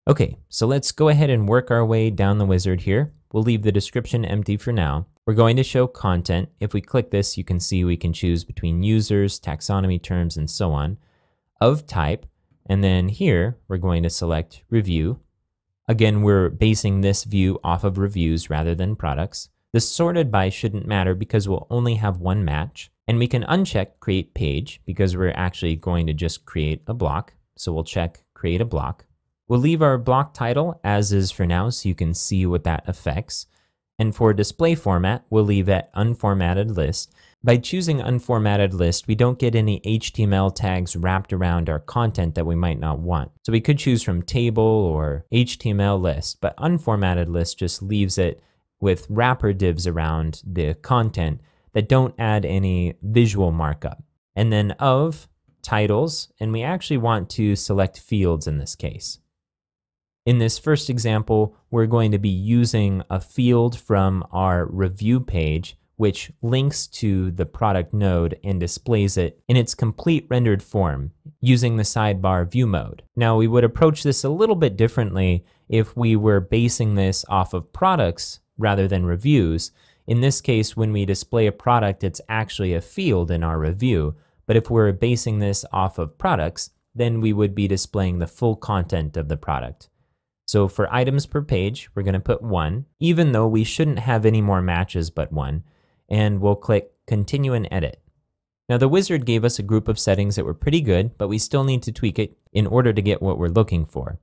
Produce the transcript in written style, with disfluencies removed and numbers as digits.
Okay, so let's go ahead and work our way down the wizard here. We'll leave the description empty for now. We're going to show content. If we click this, you can see we can choose between users, taxonomy terms, and so on, of type. And then here, we're going to select review. Again, we're basing this view off of reviews rather than products. The sorted by shouldn't matter because we'll only have one match. And we can uncheck create page because we're actually going to just create a block. So we'll check create a block. We'll leave our block title as is for now so you can see what that affects. And for display format, we'll leave it unformatted list. By choosing unformatted list, we don't get any HTML tags wrapped around our content that we might not want. So we could choose from table or HTML list, but unformatted list just leaves it with wrapper divs around the content that don't add any visual markup. And then of titles, and we actually want to select fields in this case. In this first example, we're going to be using a field from our review page, which links to the product node and displays it in its complete rendered form using the sidebar view mode. Now, we would approach this a little bit differently if we were basing this off of products rather than reviews. In this case, when we display a product, it's actually a field in our review. But if we're basing this off of products, then we would be displaying the full content of the product. So for items per page, we're going to put 1, even though we shouldn't have any more matches but 1. And we'll click Continue and Edit. Now the wizard gave us a group of settings that were pretty good, but we still need to tweak it in order to get what we're looking for.